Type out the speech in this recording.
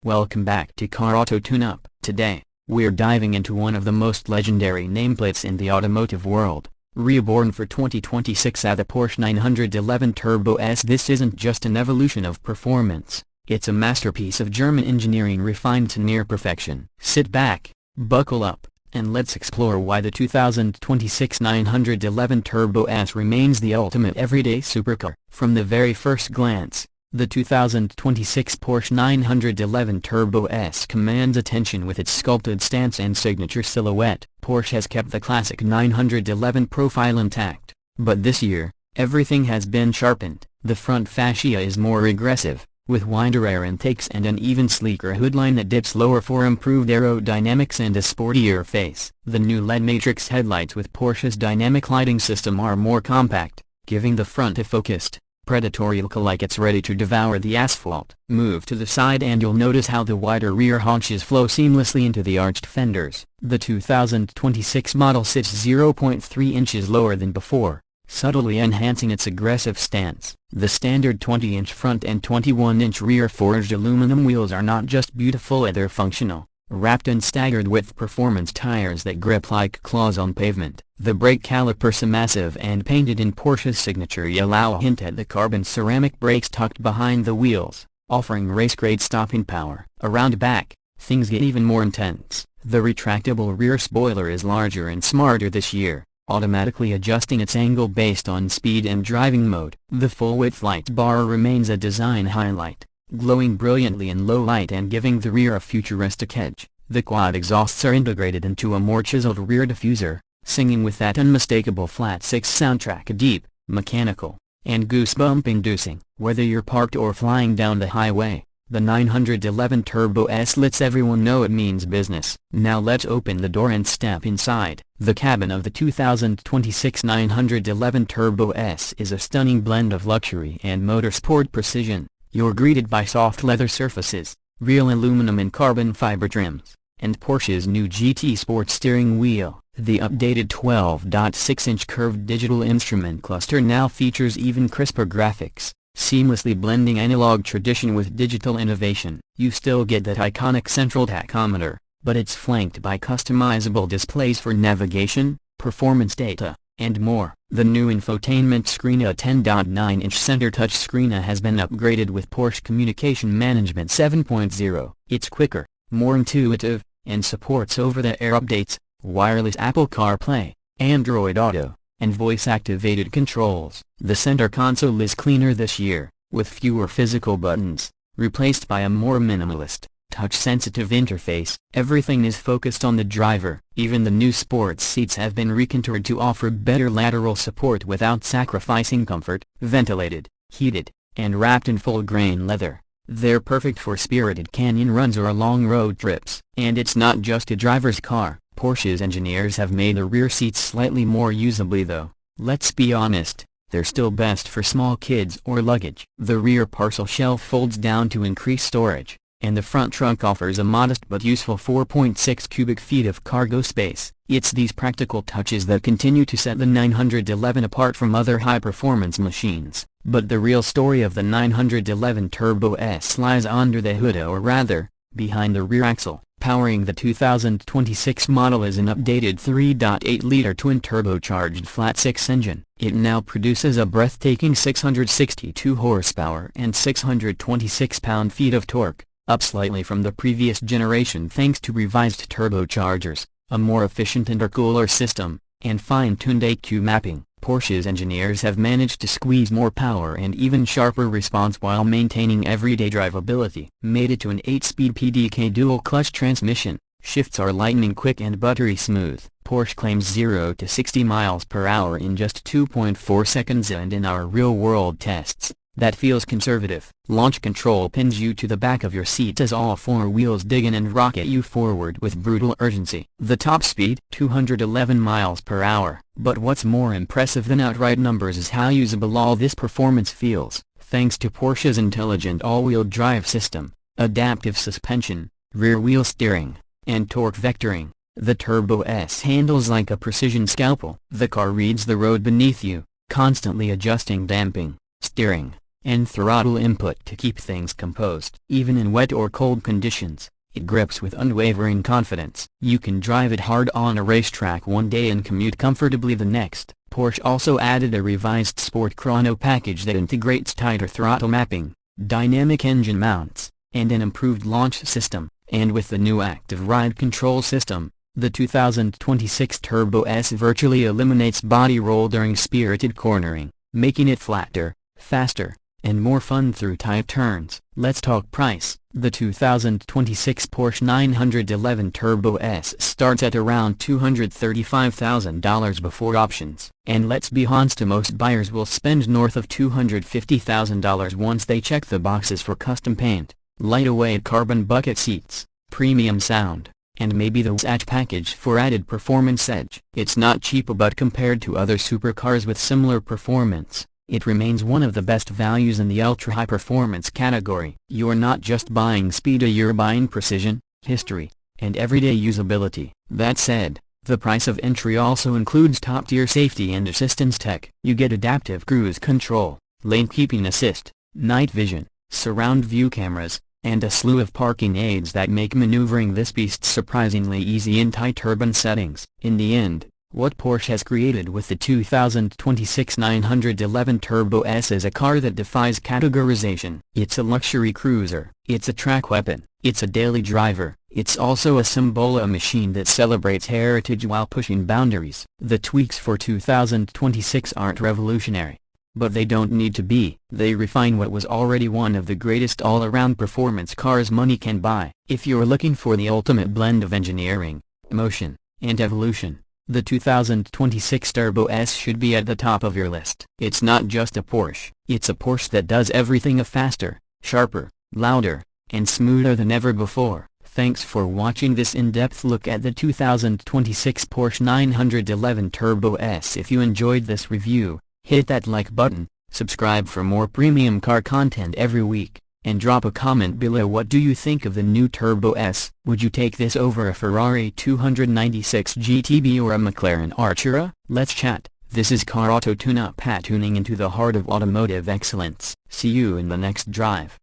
Welcome back to Car Auto Tune-Up. Today, we're diving into one of the most legendary nameplates in the automotive world. Reborn for 2026 as the Porsche 911 Turbo S. This isn't just an evolution of performance, it's a masterpiece of German engineering refined to near perfection. Sit back, buckle up, and let's explore why the 2026 911 Turbo S remains the ultimate everyday supercar. From the very first glance, the 2026 Porsche 911 Turbo S commands attention with its sculpted stance and signature silhouette. Porsche has kept the classic 911 profile intact, but this year, everything has been sharpened. The front fascia is more aggressive, with wider air intakes and an even sleeker hoodline that dips lower for improved aerodynamics and a sportier face. The new LED matrix headlights with Porsche's dynamic lighting system are more compact, giving the front a focused, predatory look like it's ready to devour the asphalt. Move to the side and you'll notice how the wider rear haunches flow seamlessly into the arched fenders. The 2026 model sits 0.3 inches lower than before, subtly enhancing its aggressive stance. The standard 20-inch front and 21-inch rear forged aluminum wheels are not just beautiful, they're functional, wrapped in staggered width performance tires that grip like claws on pavement. The brake calipers are massive and painted in Porsche's signature yellow, a hint at the carbon ceramic brakes tucked behind the wheels, offering race-grade stopping power. Around back, things get even more intense. The retractable rear spoiler is larger and smarter this year, automatically adjusting its angle based on speed and driving mode. The full-width light bar remains a design highlight, glowing brilliantly in low light and giving the rear a futuristic edge. The quad exhausts are integrated into a more chiseled rear diffuser, singing with that unmistakable flat six soundtrack, deep, mechanical, and goosebump-inducing. Whether you're parked or flying down the highway, the 911 Turbo S lets everyone know it means business. Now let's open the door and step inside. The cabin of the 2026 911 Turbo S is a stunning blend of luxury and motorsport precision. You're greeted by soft leather surfaces, real aluminum and carbon fiber trims, and Porsche's new GT Sport steering wheel. The updated 12.6-inch curved digital instrument cluster now features even crisper graphics, seamlessly blending analog tradition with digital innovation. You still get that iconic central tachometer, but it's flanked by customizable displays for navigation, performance data, and more. The new infotainment screen, a 10.9-inch center touchscreen, has been upgraded with Porsche Communication Management 7.0. It's quicker, more intuitive, and supports over-the-air updates, wireless Apple CarPlay, Android Auto, and voice-activated controls. The center console is cleaner this year, with fewer physical buttons, replaced by a more minimalist, touch-sensitive interface. Everything is focused on the driver. Even the new sports seats have been recontoured to offer better lateral support without sacrificing comfort. Ventilated, heated, and wrapped in full-grain leather, they're perfect for spirited canyon runs or long road trips. And it's not just a driver's car. Porsche's engineers have made the rear seats slightly more usably, though. Let's be honest, they're still best for small kids or luggage. The rear parcel shelf folds down to increase storage, and the front trunk offers a modest but useful 4.6 cubic feet of cargo space. It's these practical touches that continue to set the 911 apart from other high-performance machines. But the real story of the 911 Turbo S lies under the hood, or rather, behind the rear axle. Powering the 2026 model is an updated 3.8-liter twin-turbocharged flat-six engine. It now produces a breathtaking 662 horsepower and 626 pound-feet of torque, up slightly from the previous generation thanks to revised turbochargers, a more efficient intercooler system, and fine-tuned EQ mapping. Porsche's engineers have managed to squeeze more power and even sharper response while maintaining everyday drivability. Made it to an 8-speed PDK dual-clutch transmission, shifts are lightning quick and buttery smooth. Porsche claims 0 to 60 miles per hour in just 2.4 seconds, and in our real-world tests, that feels conservative. Launch control pins you to the back of your seat as all four wheels dig in and rocket you forward with brutal urgency. The top speed, 211 miles per hour. But what's more impressive than outright numbers is how usable all this performance feels. Thanks to Porsche's intelligent all-wheel drive system, adaptive suspension, rear-wheel steering, and torque vectoring, the Turbo S handles like a precision scalpel. The car reads the road beneath you, constantly adjusting damping, steering, and throttle input to keep things composed. Even in wet or cold conditions, it grips with unwavering confidence. You can drive it hard on a racetrack one day and commute comfortably the next. Porsche also added a revised Sport Chrono package that integrates tighter throttle mapping, dynamic engine mounts, and an improved launch system. And with the new active ride control system, the 2026 Turbo S virtually eliminates body roll during spirited cornering, making it flatter, faster, and more fun through tight turns. Let's talk price. The 2026 Porsche 911 Turbo S starts at around $235,000 before options. And let's be honest, most buyers will spend north of $250,000 once they check the boxes for custom paint, lightweight carbon bucket seats, premium sound, and maybe the hatch package for added performance edge. It's not cheap, but compared to other supercars with similar performance, it remains one of the best values in the ultra-high performance category. You're not just buying speed, you're buying precision, history, and everyday usability. That said, the price of entry also includes top-tier safety and assistance tech. You get adaptive cruise control, lane keeping assist, night vision, surround view cameras, and a slew of parking aids that make maneuvering this beast surprisingly easy in tight urban settings. In the end, what Porsche has created with the 2026 911 Turbo S is a car that defies categorization. It's a luxury cruiser, it's a track weapon, it's a daily driver, it's also a symbol, a machine that celebrates heritage while pushing boundaries. The tweaks for 2026 aren't revolutionary, but they don't need to be. They refine what was already one of the greatest all-around performance cars money can buy. If you're looking for the ultimate blend of engineering, emotion, and evolution, the 2026 Turbo S should be at the top of your list. It's not just a Porsche, it's a Porsche that does everything faster, sharper, louder, and smoother than ever before. Thanks for watching this in-depth look at the 2026 Porsche 911 Turbo S. If you enjoyed this review, hit that like button, subscribe for more premium car content every week, and drop a comment below. What do you think of the new Turbo S? Would you take this over a Ferrari 296 GTB or a McLaren Artura? Let's chat. This is Car Auto Tune-Up, tuning into the heart of automotive excellence. See you in the next drive.